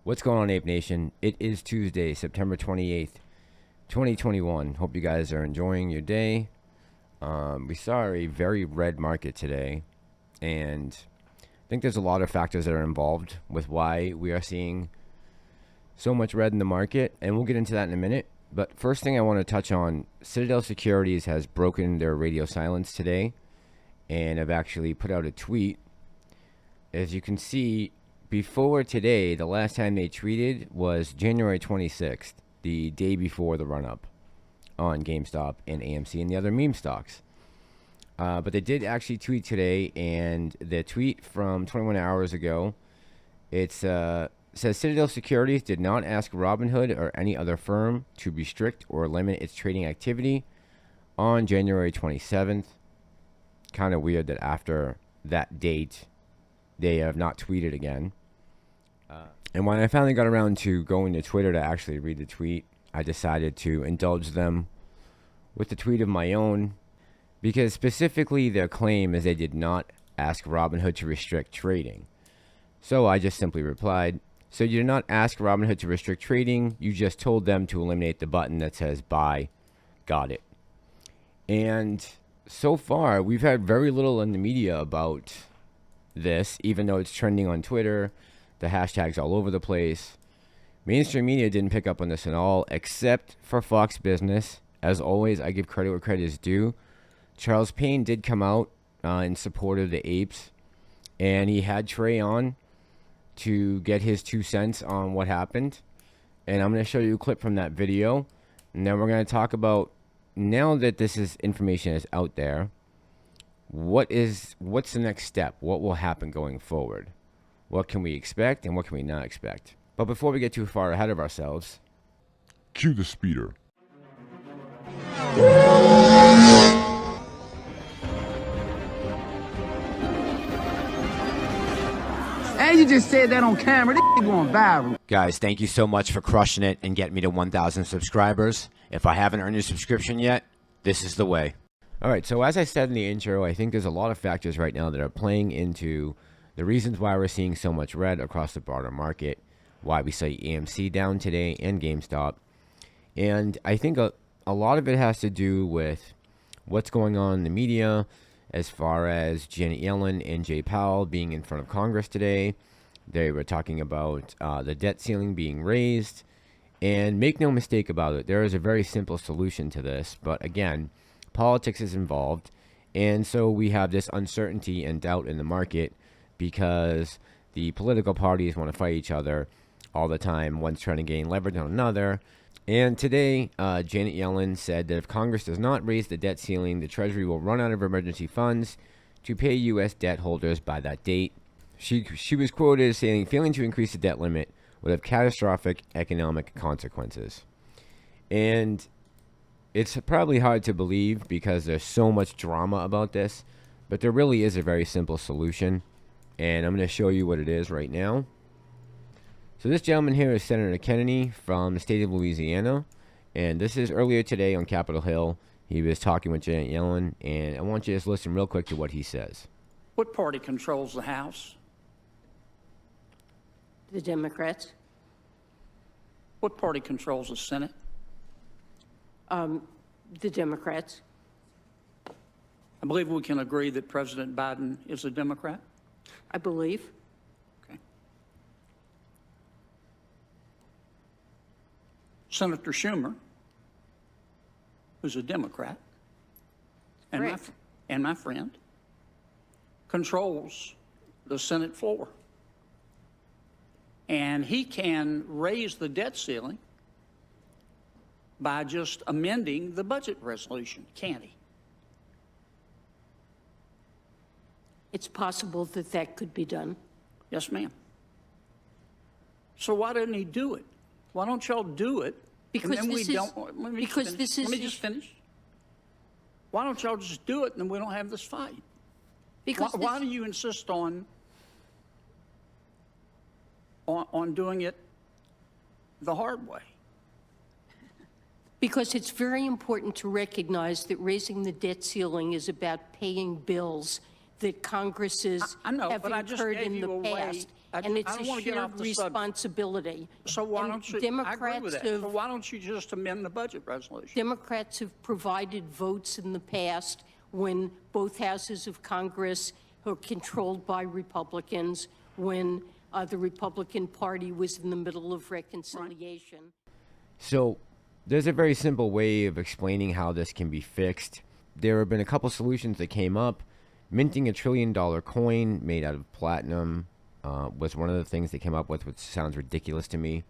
What's going on, Ape Nation? It is Tuesday, September 28th, 2021. Hope you guys are enjoying your day. We saw a very red market today, and I think there's a lot of factors that are involved with why we are seeing so much red in the market, and we'll get into that in a minute. But first thing I want to touch on, Citadel Securities has broken their radio silence today, and have actually put out a tweet. As you can see, before today, the last time they tweeted was January 26th, the day before the run-up on GameStop and AMC and the other meme stocks. But they did actually tweet today, and the tweet from 21 hours ago, it says Citadel Securities did not ask Robinhood or any other firm to restrict or limit its trading activity on January 27th. Kind of weird that after that date, they have not tweeted again. And when I finally got around to going to Twitter to actually read the tweet, I decided to indulge them with a tweet of my own, because specifically their claim is they did not ask Robinhood to restrict trading. So I just simply replied, so you did not ask Robinhood to restrict trading, you just told them to eliminate the button that says buy. Got it. And so far, we've had very little in the media about this, even though it's trending on Twitter. The hashtags all over the place. Mainstream media didn't pick up on this at all, except for Fox Business. As always, I give credit where credit is due. Charles Payne did come out in support of the apes, and he had Trey on to get his 2 cents on what happened. And I'm going to show you a clip from that video, and then we're going to talk about, now that information is out there, what's the next step? What will happen going forward? What can we expect and what can we not expect? But before we get too far ahead of ourselves, cue the speeder. And you just said that on camera. This going viral. Guys, thank you so much for crushing it and getting me to 1,000 subscribers. If I haven't earned your subscription yet, this is the way. All right, so as I said in the intro, I think there's a lot of factors right now that are playing into the reasons why we're seeing so much red across the broader market, why we saw AMC down today and GameStop. And I think a lot of it has to do with what's going on in the media as far as Janet Yellen and Jay Powell being in front of Congress today. They were talking about the debt ceiling being raised. And make no mistake about it, there is a very simple solution to this. But again, politics is involved. And so we have this uncertainty and doubt in the market, because the political parties want to fight each other all the time. One's trying to gain leverage on another. And today, Janet Yellen said that if Congress does not raise the debt ceiling, the Treasury will run out of emergency funds to pay U.S. debt holders by that date. She was quoted as saying, failing to increase the debt limit would have catastrophic economic consequences. And it's probably hard to believe because there's so much drama about this, but there really is a very simple solution. And I'm going to show you what it is right now. So this gentleman here is Senator Kennedy from the state of Louisiana. And this is earlier today on Capitol Hill. He was talking with Janet Yellen. And I want you to just listen real quick to what he says. What party controls the House? The Democrats. What party controls the Senate? The Democrats. I believe we can agree that President Biden is a Democrat. I believe. Okay. Senator Schumer, who's a Democrat, and my friend, controls the Senate floor. And he can raise the debt ceiling by just amending the budget resolution, can't he? It's possible that that could be done. Yes, ma'am. So why didn't he do it? Why don't y'all do it? Because and then this we is, don't, let me because finish. this is. Let me just finish. Why don't y'all just do it and then we don't have this fight? Because why do you insist on doing it the hard way? Because it's very important to recognize that raising the debt ceiling is about paying bills that Congresses I know, have but I just incurred gave in you the a way past. and it's I a don't want to get off shared the subject. responsibility. So why And don't you, I agree Democrats with that. have- So why don't you just amend the budget resolution? Democrats have provided votes in the past when both houses of Congress are controlled by Republicans, when the Republican Party was in the middle of reconciliation. So there's a very simple way of explaining how this can be fixed. There have been a couple solutions that came up. Minting $1 trillion coin made out of platinum was one of the things they came up with, which sounds ridiculous to me.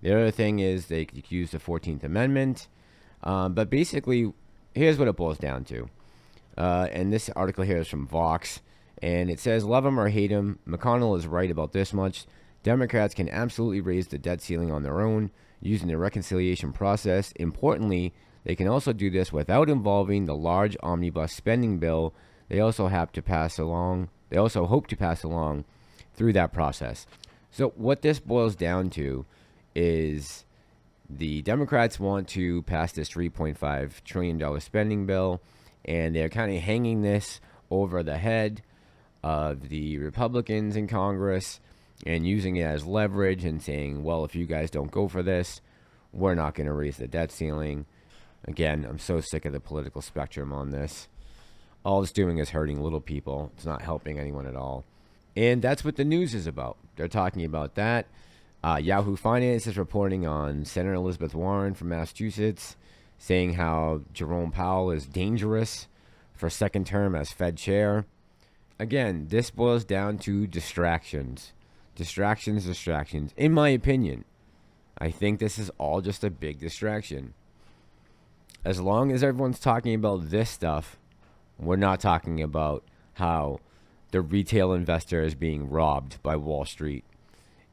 The other thing is they could use the 14th Amendment. But basically, here's what it boils down to. And this article here is from Vox. And it says, love him or hate him, McConnell is right about this much. Democrats can absolutely raise the debt ceiling on their own using the reconciliation process. Importantly, they can also do this without involving the large omnibus spending bill they also hope to pass along through that process. So what this boils down to is the Democrats want to pass this $3.5 trillion spending bill, and they're kind of hanging this over the head of the Republicans in Congress and using it as leverage and saying, well, if you guys don't go for this, we're not going to raise the debt ceiling. Again, I'm so sick of the political spectrum on this. All it's doing is hurting little people. It's not helping anyone at all. And that's what the news is about. They're talking about that. Yahoo Finance is reporting on Senator Elizabeth Warren from Massachusetts, saying how Jerome Powell is dangerous for second term as Fed chair. Again, this boils down to distractions. Distractions. In my opinion, I think this is all just a big distraction. As long as everyone's talking about this stuff, we're not talking about how the retail investor is being robbed by Wall Street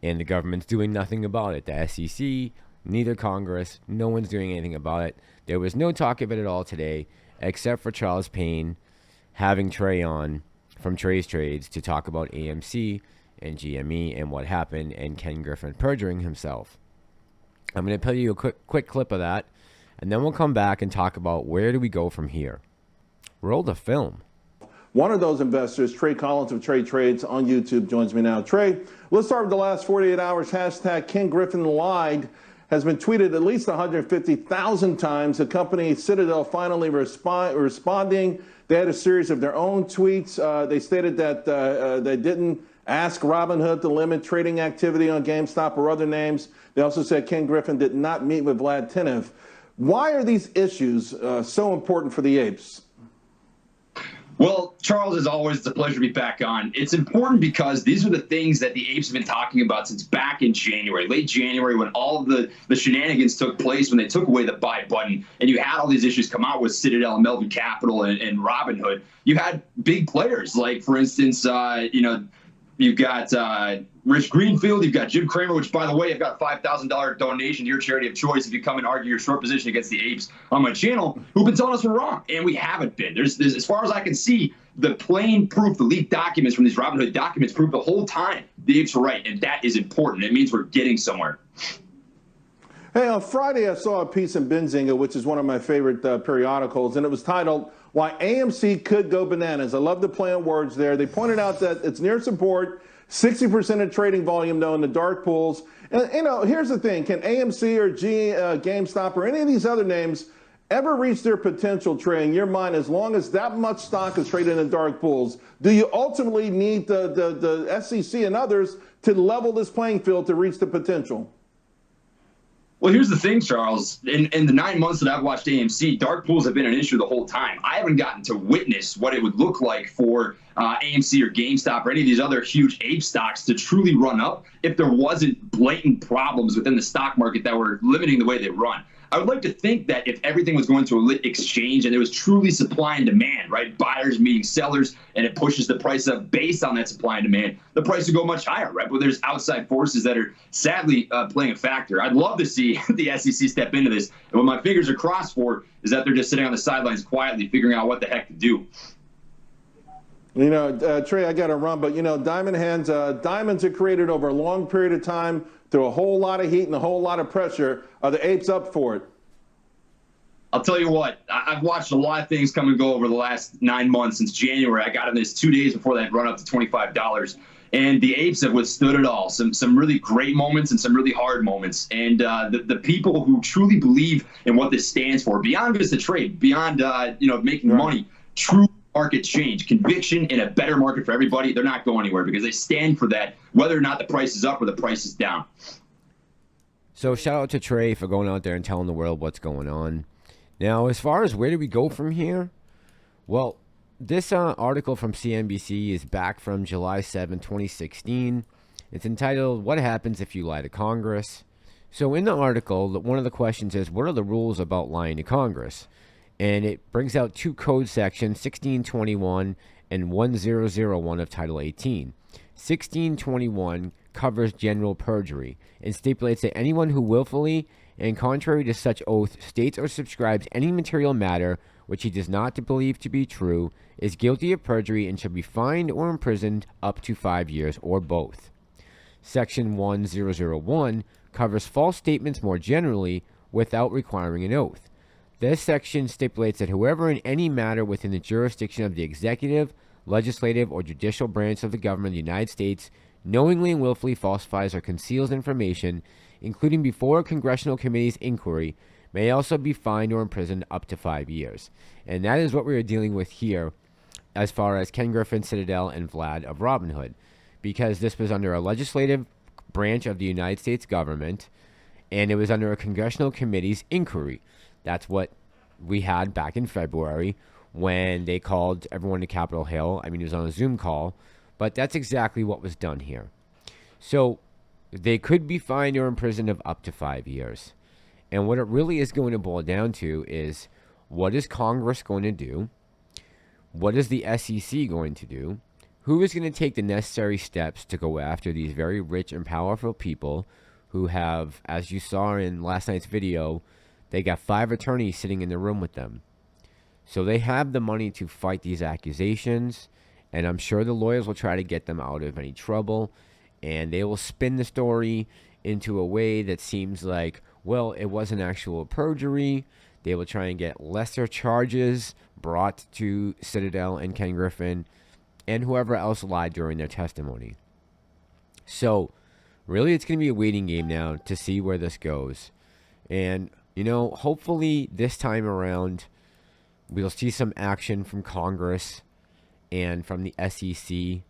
and the government's doing nothing about it. The SEC, neither Congress, no one's doing anything about it. There was no talk of it at all today, except for Charles Payne having Trey on from Trey'S to talk about AMC and GME and what happened, and Ken Griffen perjuring himself. I'm going to play you a quick clip of that, and then we'll come back and talk about where do we go from here. Roll the film. One of those investors, Trey Collins of TREY'S on YouTube, joins me now. Trey, let's start with the last 48 hours. Hashtag Ken Griffen lied has been tweeted at least 150,000 times. The company Citadel finally responding. They had a series of their own tweets. They stated that they didn't ask Robinhood to limit trading activity on GameStop or other names. They also said Ken Griffen did not meet with Vlad Tenev. Why are these issues so important for the apes? Well, Charles, as always, it's a pleasure to be back on. It's important because these are the things that the apes have been talking about since back in January, late January, when all of the shenanigans took place, when they took away the buy button, and you had all these issues come out with Citadel and Melvin Capital and Robinhood. You had big players like, for instance, you've got Rich Greenfield, you've got Jim Cramer, which, by the way, I've got a $5,000 donation to your charity of choice if you come and argue your short position against the apes on my channel, who've been telling us we're wrong, and we haven't been. There's as far as I can see, the plain proof, the leaked documents from these Robinhood documents prove the whole time the apes are right, and that is important. It means we're getting somewhere. Hey, on Friday, I saw a piece in Benzinga, which is one of my favorite periodicals, and it was titled, Why AMC Could Go Bananas. I love the play on words there. They pointed out that it's near support, 60% of trading volume, though, in the dark pools. And, you know, here's the thing. Can AMC or GameStop or any of these other names ever reach their potential, Trey, in your mind, as long as that much stock is traded in dark pools? Do you ultimately need the SEC and others to level this playing field to reach the potential? Well, here's the thing, Charles. In the 9 months that I've watched AMC, dark pools have been an issue the whole time. I haven't gotten to witness what it would look like for AMC or GameStop or any of these other huge ape stocks to truly run up if there wasn't blatant problems within the stock market that were limiting the way they run. I would like to think that if everything was going to a lit exchange and there was truly supply and demand, right, buyers meeting sellers, and it pushes the price up based on that supply and demand, the price would go much higher, right? But there's outside forces that are sadly playing a factor. I'd love to see the SEC step into this. And what my fingers are crossed for is that they're just sitting on the sidelines quietly figuring out what the heck to do. You know, Trey, I got to run, but, you know, diamond hands, diamonds are created over a long period of time through a whole lot of heat and a whole lot of pressure. Are the apes up for it? I'll tell you what, I've watched a lot of things come and go over the last 9 months since January. I got in this 2 days before that run up to $25. And the apes have withstood it all. Some really great moments and some really hard moments. And the people who truly believe in what this stands for, beyond just a trade, beyond making money, true market change, conviction in a better market for everybody, they're not going anywhere because they stand for that, whether or not the price is up or the price is down. So shout out to Trey for going out there and telling the world what's going on. Now, as far as where do we go from here? Well, this article from CNBC is back from July 7, 2016. It's entitled, "What Happens If You Lie to Congress?" So in the article, one of the questions is, what are the rules about lying to Congress? And it brings out two code sections, 1621 and 1001 of Title 18. 1621 covers general perjury and stipulates that anyone who willfully and contrary to such oath states or subscribes any material matter which he does not believe to be true is guilty of perjury and shall be fined or imprisoned up to 5 years or both. Section 1001 covers false statements more generally without requiring an oath. This section stipulates that whoever in any matter within the jurisdiction of the executive, legislative, or judicial branch of the government of the United States knowingly and willfully falsifies or conceals information, including before a congressional committee's inquiry, may also be fined or imprisoned up to 5 years. And that is what we are dealing with here as far as Ken Griffen, Citadel, and Vlad of Robinhood, because this was under a legislative branch of the United States government, and it was under a congressional committee's inquiry. That's what we had back in February when they called everyone to Capitol Hill. I mean, it was on a Zoom call, but that's exactly what was done here. So they could be fined or imprisoned of up to 5 years. And what it really is going to boil down to is, what is Congress going to do? What is the SEC going to do? Who is going to take the necessary steps to go after these very rich and powerful people who have, as you saw in last night's video, they got 5 attorneys sitting in the room with them. So they have the money to fight these accusations, and I'm sure the lawyers will try to get them out of any trouble, and they will spin the story into a way that seems like, well, it wasn't actual perjury. They will try and get lesser charges brought to Citadel and Ken Griffen and whoever else lied during their testimony. So really, it's going to be a waiting game now to see where this goes. And, hopefully this time around, we'll see some action from Congress and from the SEC.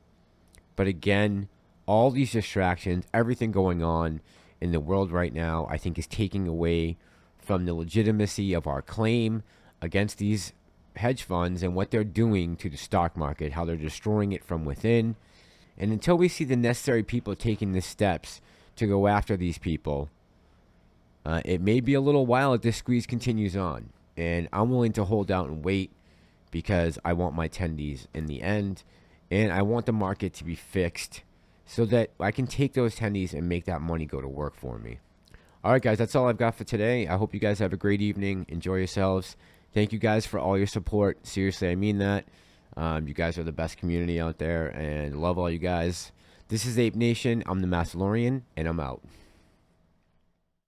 But again, all these distractions, everything going on in the world right now, I think is taking away from the legitimacy of our claim against these hedge funds and what they're doing to the stock market, how they're destroying it from within. And until we see the necessary people taking the steps to go after these people, it may be a little while if this squeeze continues on. And I'm willing to hold out and wait because I want my tendies in the end. And I want the market to be fixed so that I can take those tendies and make that money go to work for me. All right, guys, that's all I've got for today. I hope you guys have a great evening. Enjoy yourselves. Thank you guys for all your support. Seriously, I mean that. You guys are the best community out there, and love all you guys. This is Ape Nation. I'm the Massillorian, and I'm out.